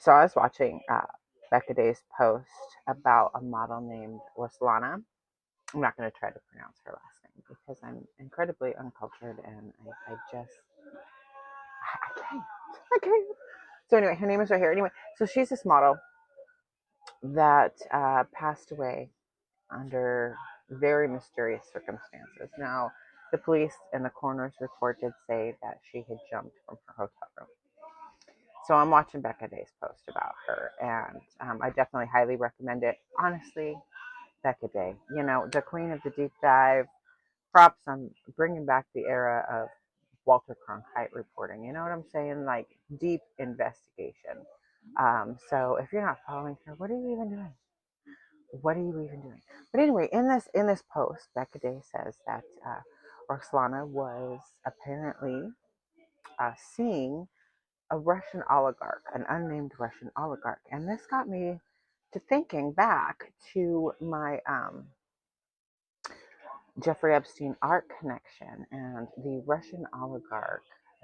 So I was watching Beckadayy's post about a model named Waslana. I'm not going to try to pronounce her last name because I'm incredibly uncultured and I just, I can't. I can't. So anyway, her name is right here. Anyway, so she's this model that passed away under very mysterious circumstances. Now, the police and the coroner's report did say that she had jumped from her hotel room. So I'm watching Beckadayy's post about her, and I definitely highly recommend it. Honestly, Beckaday, you know, the queen of the deep dive. Props on bringing back the era of Walter Cronkite reporting. You know what I'm saying? Like deep investigation. So if you're not following her, what are you even doing? What are you even doing? But anyway, in this post, Beckaday says that Roxlana was apparently seeing a Russian oligarch, an unnamed Russian oligarch, and this got me to thinking back to my Jeffrey Epstein art connection and the Russian oligarch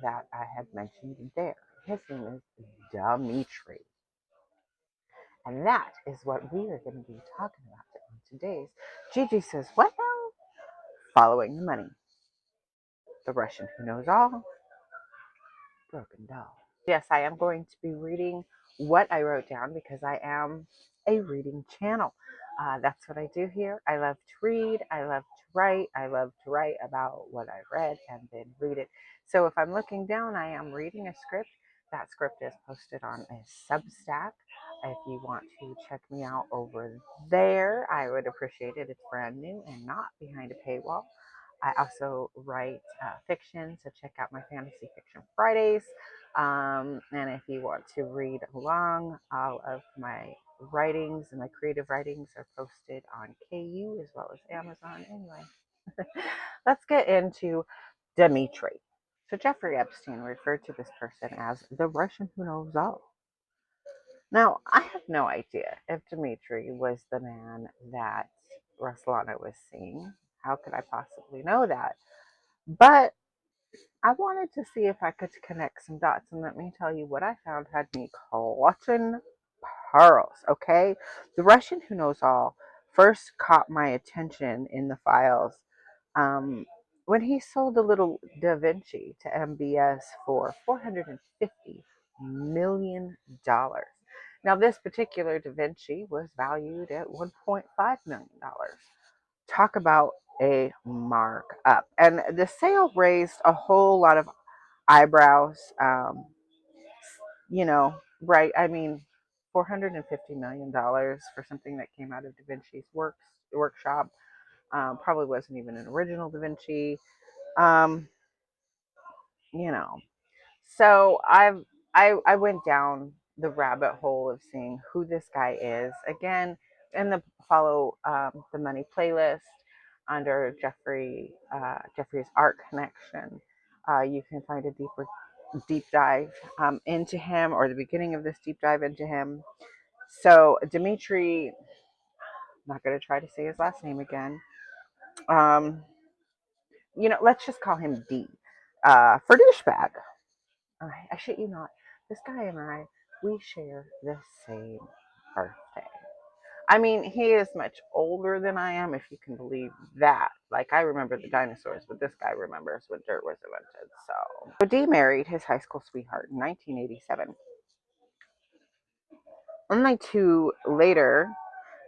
that I had mentioned there. His name is Dmitry. And that is what we are going to be talking about on today's. Gigi says, what now? Following the money. The Russian who knows all. Broken doll. Yes, I am going to be reading what I wrote down because I am a reading channel. That's what I do here. I love to read. I love to write. I love to write about what I read and then read it. So if I'm looking down, I am reading a script. That script is posted on a Substack. If you want to check me out over there, I would appreciate it. It's brand new and not behind a paywall. I also write fiction, so check out my Fantasy Fiction Fridays. And if you want to read along, all of my writings and my creative writings are posted on KU as well as Amazon. Anyway, let's get into Dmitry. So Jeffrey Epstein referred to this person as the Russian who knows all. Now, I have no idea if Dmitry was the man that Ruslana was seeing. How could I possibly know that? But I wanted to see if I could connect some dots, and let me tell you what I found had me clutching pearls, okay? The Russian who knows all first caught my attention in the files um, when he sold a little Da Vinci to MBS for $450 million. Now, this particular Da Vinci was valued at $1.5 million. Talk about a markup. And the sale raised a whole lot of eyebrows. Right? I mean, $450 million for something that came out of Da Vinci's workshop. Probably wasn't even an original Da Vinci. Um, you know, so I went down the rabbit hole of seeing who this guy is again in the follow the money playlist under Jeffrey's art connection. You can find a deep dive into him, or the beginning of this deep dive into him. So Dmitry, I'm not going to try to say his last name again. Um, let's just call him D for douchebag. I shit you not. This guy and I, we share the same birthday. I mean, he is much older than I am, if you can believe that. Like, I remember the dinosaurs, but this guy remembers when dirt was invented. So D married his high school sweetheart in 1987. Only two later,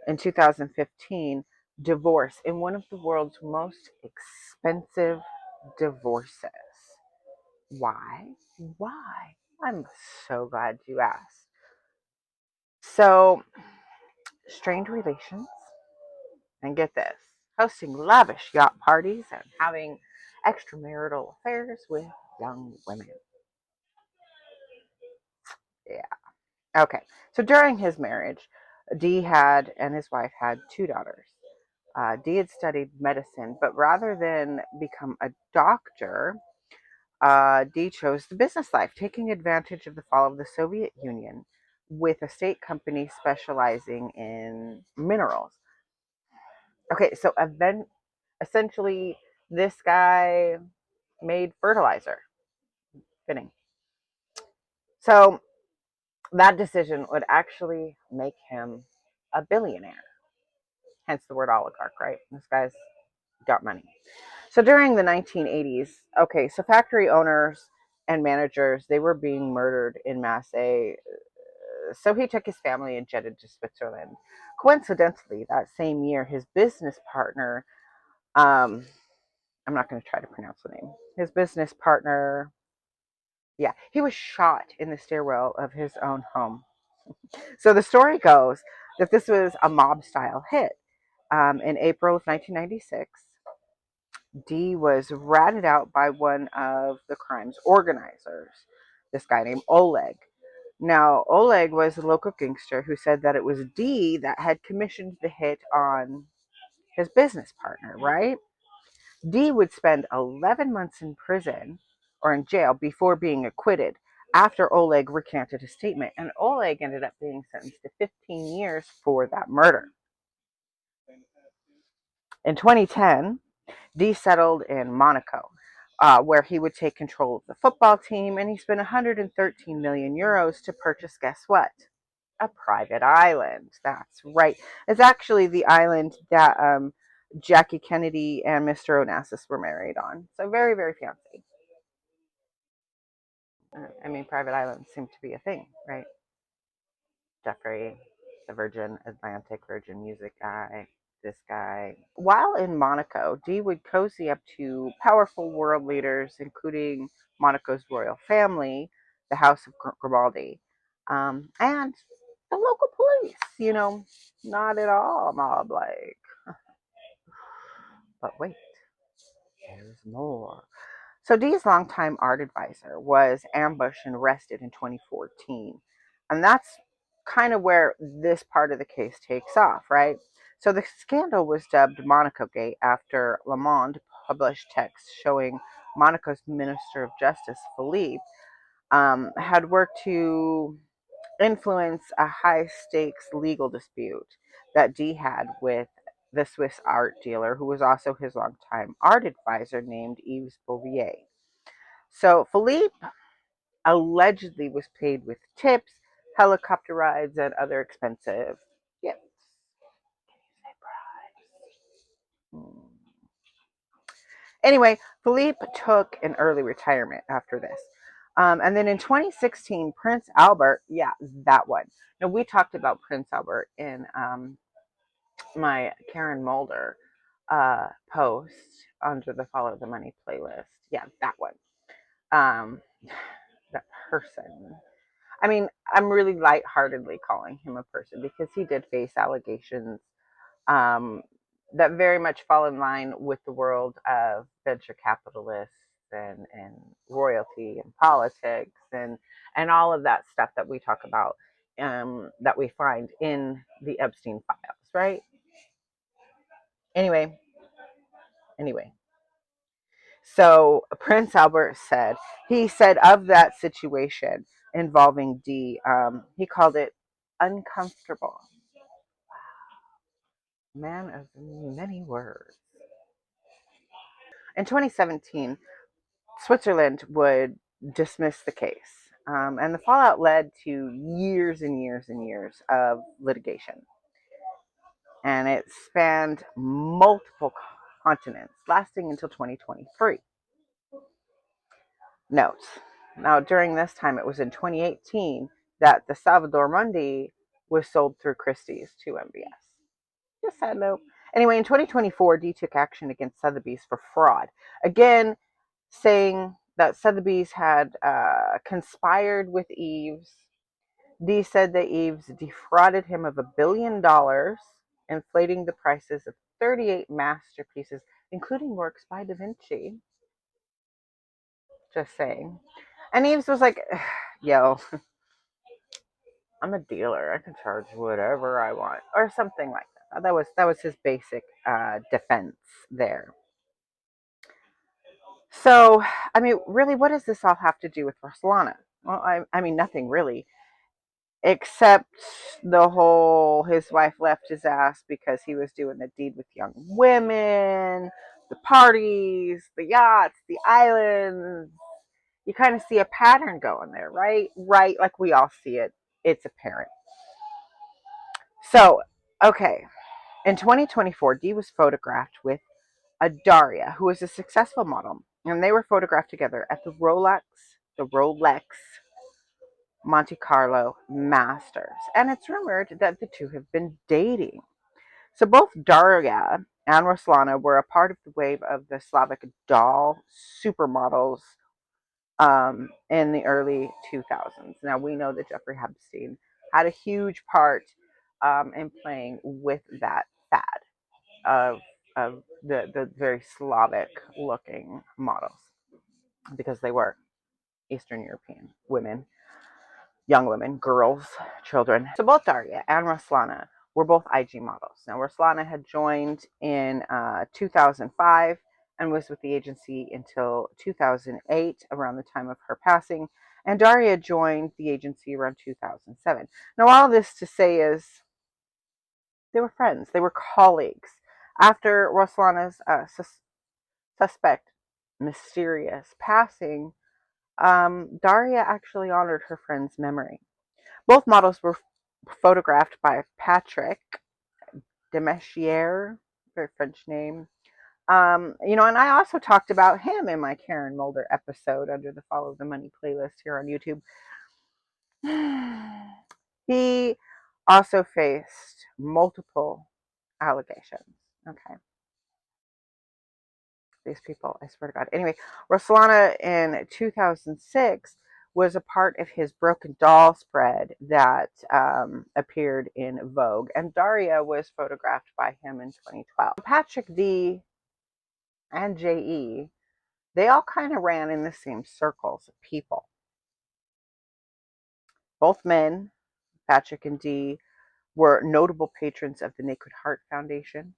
in 2015, divorced in one of the world's most expensive divorces. Why? Why? I'm so glad you asked. So, strained relations, and get this, hosting lavish yacht parties and having extramarital affairs with young women. Yeah. Okay. So, during his marriage, and his wife had two daughters. Dee had studied medicine, but rather than become a doctor, Dee chose the business life, taking advantage of the fall of the Soviet Union with a state company specializing in minerals. Okay, so essentially, this guy made fertilizer. Fitting. So That decision would actually make him a billionaire, hence the word oligarch, right? This guy's got money. So during the 1980s, okay, so factory owners and managers, they were being murdered in masse. So he took his family and jetted to Switzerland. Coincidentally, that same year, his business partner, I'm not going to try to pronounce the name, his business partner, yeah, he was shot in the stairwell of his own home. So the story goes that this was a mob style hit. In April of 1996, D was ratted out by one of the crime's organizers, this guy named Oleg. Now, Oleg was a local gangster who said that it was D that had commissioned the hit on his business partner, right? D would spend 11 months in prison or in jail before being acquitted after Oleg recanted his statement. And Oleg ended up being sentenced to 15 years for that murder. In 2010, D settled in Monaco, where he would take control of the football team, and he spent 113 million euros to purchase, guess what? A private island. That's right. It's actually the island that Jackie Kennedy and Mr. Onassis were married on. So very, very fancy. I mean, private islands seem to be a thing, right? Jeffrey, the Virgin Atlantic, Virgin Music guy, this guy. While in Monaco, Dee would cozy up to powerful world leaders, including Monaco's royal family, the House of Grimaldi, and the local police. Not at all mob like. But wait, there's more. So Dee's longtime art advisor was ambushed and arrested in 2014. And that's kind of where this part of the case takes off, right? So the scandal was dubbed Monaco Gate after Le Monde published texts showing Monaco's Minister of Justice, Philippe, had worked to influence a high stakes legal dispute that Dee had with the Swiss art dealer, who was also his longtime art advisor, named Yves Bouvier. So Philippe allegedly was paid with tips, helicopter rides, and other expensive gifts. Anyway, Philippe took an early retirement after this. And then in 2016, Prince Albert, yeah, that one. Now, we talked about Prince Albert in my Karen Mulder post under the Follow the Money playlist. Yeah, that one. Um, that person. I mean, I'm really lightheartedly calling him a person because he did face allegations um, that very much fall in line with the world of venture capitalists and royalty and politics and all of that stuff that we talk about that we find in the Epstein files, right? Anyway, anyway. So Prince Albert he said of that situation involving D, he called it uncomfortable. Man of many words. In 2017, Switzerland would dismiss the case, and the fallout led to years and years and years of litigation. And it spanned multiple continents, lasting until 2023. Note, now during this time, it was in 2018 that the Salvador Mundi was sold through Christie's to MBS. Just sad note. Anyway, in 2024, D took action against Sotheby's for fraud. Again, saying that Sotheby's had conspired with Eves. D said that Eves defrauded him of $1 billion, inflating the prices of 38 masterpieces, including works by Da Vinci. Just saying. And Eves was like, yo, I'm a dealer. I can charge whatever I want, or something like that. That was his basic defense there. So, I mean, really, what does this all have to do with Barcelona? Well, I mean, nothing really, except the whole his wife left his ass because he was doing a deed with young women, the parties, the yachts, the islands. You kind of see a pattern going there, right? Right, like we all see it it's apparent. So, okay, in 2024, Dee was photographed with a Daria, who was a successful model, and they were photographed together at the Rolex Monte Carlo Masters. And it's rumored that the two have been dating. So both Daria and Ruslana were a part of the wave of the Slavic doll supermodels in the early 2000s. Now we know that Jeffrey Epstein had a huge part in playing with that fad of the very Slavic looking models, because they were Eastern European women, young women, girls, children. So both Daria and Ruslana were both IG models. Now Ruslana had joined in 2005 and was with the agency until 2008, around the time of her passing. And Daria joined the agency around 2007. Now all this to say is they were friends, they were colleagues. After Ruslana's suspect mysterious passing, Daria actually honored her friend's memory. Both models were photographed by Patrick Demessier, very French name. And I also talked about him in my Karen Mulder episode under the Follow the Money playlist here on YouTube. He also faced multiple allegations. Okay. These people, I swear to God. Anyway, Ruslana in 2006 was a part of his Broken Doll spread that appeared in Vogue, and Daria was photographed by him in 2012. Patrick D and J.E., they all kind of ran in the same circles of people. Both men, Patrick and D, were notable patrons of the Naked Heart Foundation.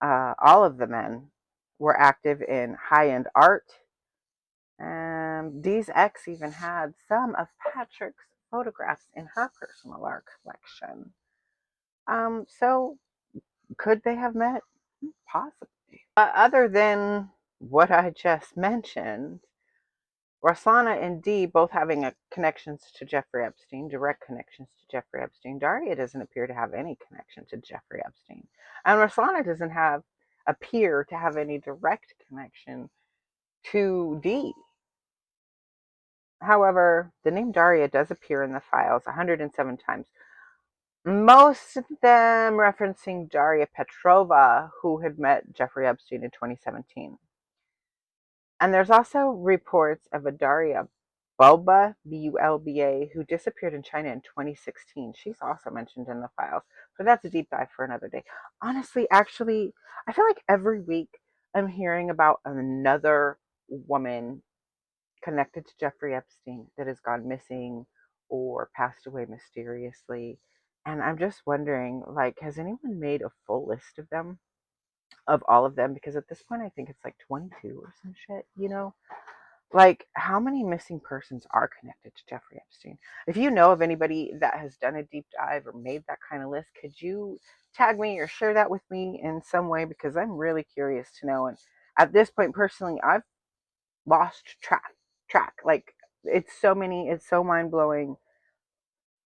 All of the men were active in high-end art. Dee's ex even had some of Patrick's photographs in her personal art collection. So could they have met? Possibly. Other than what I just mentioned, Ruslana and Dee both having connections to Jeffrey Epstein, direct connections to Jeffrey Epstein. Daria doesn't appear to have any connection to Jeffrey Epstein. And Ruslana doesn't appear to have any direct connection to Dee. However, the name Daria does appear in the files 107 times, most of them referencing Daria Petrova, who had met Jeffrey Epstein in 2017. And there's also reports of a Daria Bulba, Bulba, who disappeared in China in 2016. She's also mentioned in the files, but that's a deep dive for another day. Honestly, actually, I feel like every week I'm hearing about another woman connected to Jeffrey Epstein that has gone missing or passed away mysteriously. And I'm just wondering, like, has anyone made a full list of them, of all of them? Because at this point, I think it's like 22 or some shit, Like, how many missing persons are connected to Jeffrey Epstein? If you know of anybody that has done a deep dive or made that kind of list, could you tag me or share that with me in some way? Because I'm really curious to know. And at this point, personally, I've lost track. Like, it's so many, it's so mind blowing,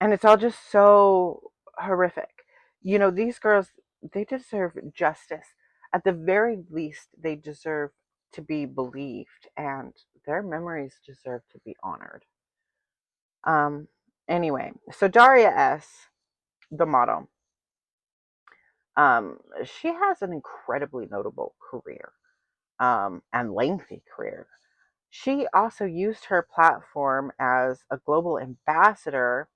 and it's all just so horrific. These girls, they deserve justice. At the very least, they deserve to be believed, and their memories deserve to be honored. Um, anyway, so Daria S, the model, she has an incredibly notable career, and lengthy career. She also used her platform as a global ambassador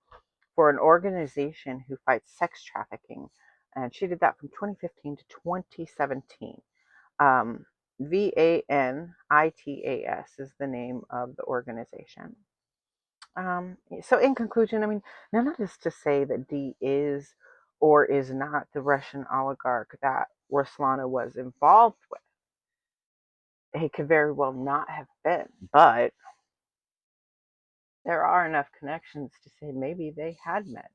for an organization who fights sex trafficking. And she did that from 2015 to 2017. VANITAS is the name of the organization. So, in conclusion, I mean, none of this to say that Dee is or is not the Russian oligarch that Ruslana was involved with. He could very well not have been, but there are enough connections to say maybe they had met.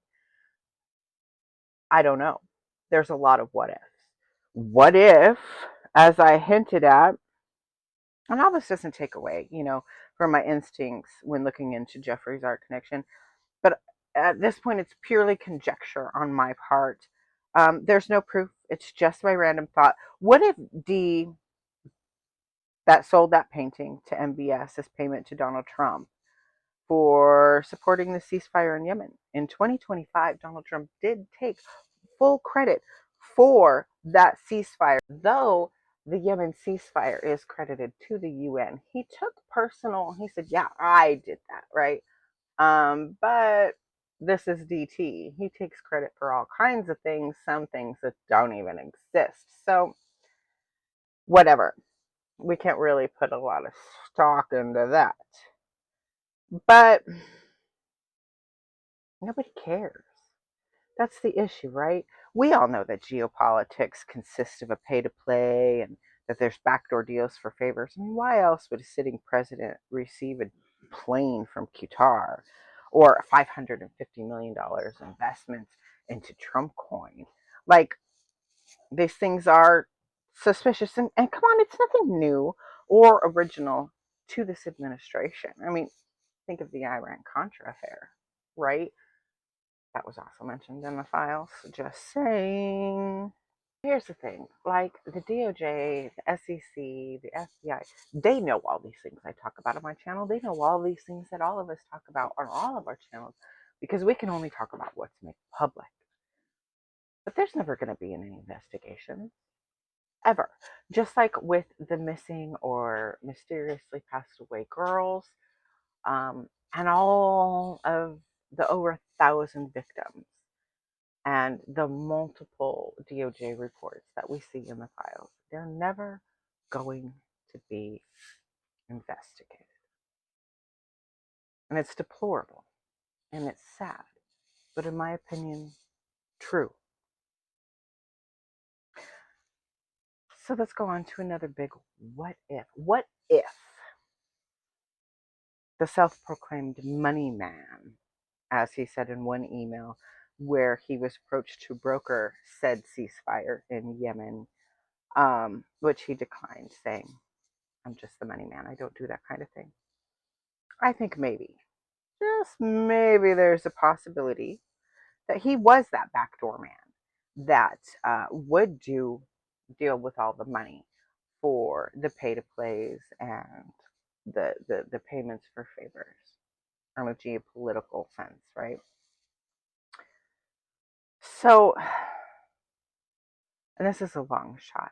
I don't know. There's a lot of what ifs. What if, as I hinted at, and all this doesn't take away, from my instincts when looking into Jeffrey's art connection, but at this point, it's purely conjecture on my part. There's no proof. It's just my random thought. What if D that sold that painting to MBS as payment to Donald Trump for supporting the ceasefire in Yemen? In 2025, Donald Trump did take full credit for that ceasefire, though the Yemen ceasefire is credited to the UN. He took personal, he said, yeah, I did that, right? But this is DT. He takes credit for all kinds of things, some things that don't even exist. So, whatever. We can't really put a lot of stock into that. But nobody cares. That's the issue, right? We all know that geopolitics consists of a pay to play and that there's backdoor deals for favors. I mean, why else would a sitting president receive a plane from Qatar or $550 million investment into Trump coin? Like, these things are suspicious. And come on, it's nothing new or original to this administration. I mean, think of the Iran Contra affair, right? That was also mentioned in the files. Just saying. Here's the thing, like the DOJ, the SEC, the FBI, they know all these things I talk about on my channel. They know all these things that all of us talk about on all of our channels because we can only talk about what's made public. But there's never going to be any investigation, ever. Just like with the missing or mysteriously passed away girls, and all of the over 1,000 victims and the multiple DOJ reports that we see in the files, they're never going to be investigated. And it's deplorable and it's sad, but in my opinion, true. So let's go on to another big what if. What if the self-proclaimed money man, as he said in one email where he was approached to broker said ceasefire in Yemen, which he declined, saying, I'm just the money man. I don't do that kind of thing. I think maybe, just maybe, there's a possibility that he was that backdoor man that would deal with all the money for the pay to plays and the payments for favors on a geopolitical sense, right? So, and this is a long shot,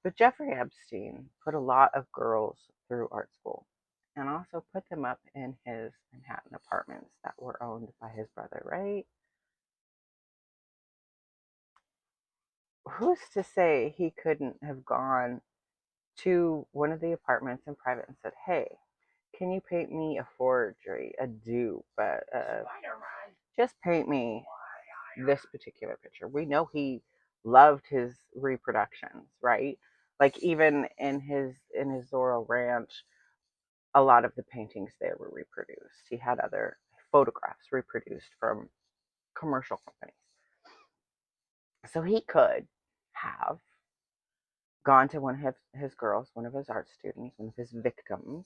but Jeffrey Epstein put a lot of girls through art school and also put them up in his Manhattan apartments that were owned by his brother, right? Who's to say he couldn't have gone to one of the apartments in private and said, hey, can you paint me a forgery, a dupe, just paint me this particular picture? We know he loved his reproductions, right? Like even in his Zorro Ranch, a lot of the paintings there were reproduced. He had other photographs reproduced from commercial companies. So he could have gone to one of his girls, one of his art students, one of his victims,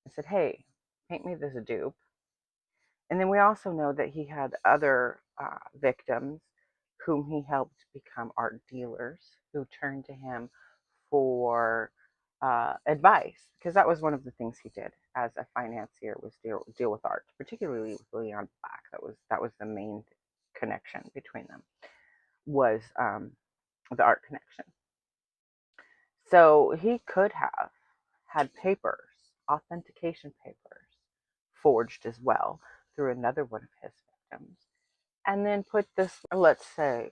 and said, hey, paint me this dupe. And then we also know that he had other victims whom he helped become art dealers who turned to him for advice, because that was one of the things he did as a financier, was deal with art, particularly with Leon Black. That was the main connection between them, was the art connection. So he could have had papers, authentication papers, forged as well through another one of his victims, and then put this, let's say,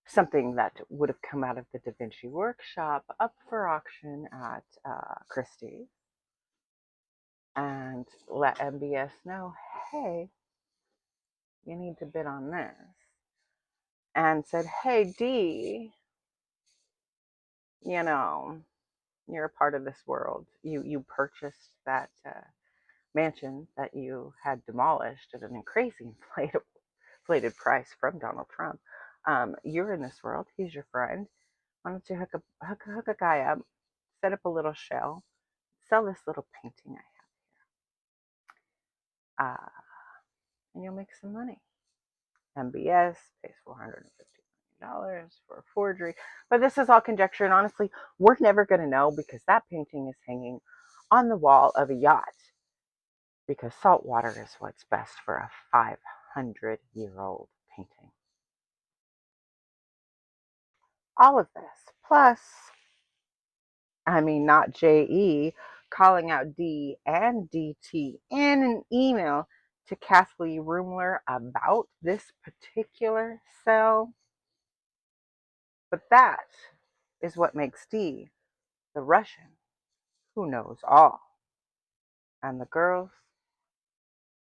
something that would have come out of the Da Vinci workshop up for auction at Christie's, and let MBS know, hey, you need to bid on this. And said, hey, D, you know, you're a part of this world. You purchased that mansion that you had demolished at an crazy inflated price from Donald Trump. You're in this world. He's your friend. Why don't you hook a guy up, set up a little shell, sell this little painting I have here. and you'll make some money. MBS pays $450 for a forgery. But this is all conjecture, and honestly, we're never going to know because that painting is hanging on the wall of a yacht. Because salt water is what's best for a 500-year-old painting. All of this, plus, not JE, calling out D and DT in an email to Kathleen Rumler about this particular cell. But that is what makes D the Russian who knows all. And the girls,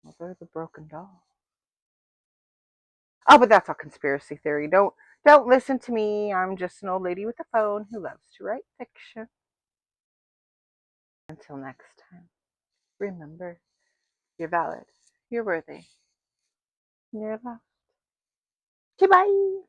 well, they're the broken doll. Oh, but that's all conspiracy theory. Don't listen to me. I'm just an old lady with a phone who loves to write fiction. Until next time, remember, you're valid, you're worthy, you're loved. Bye.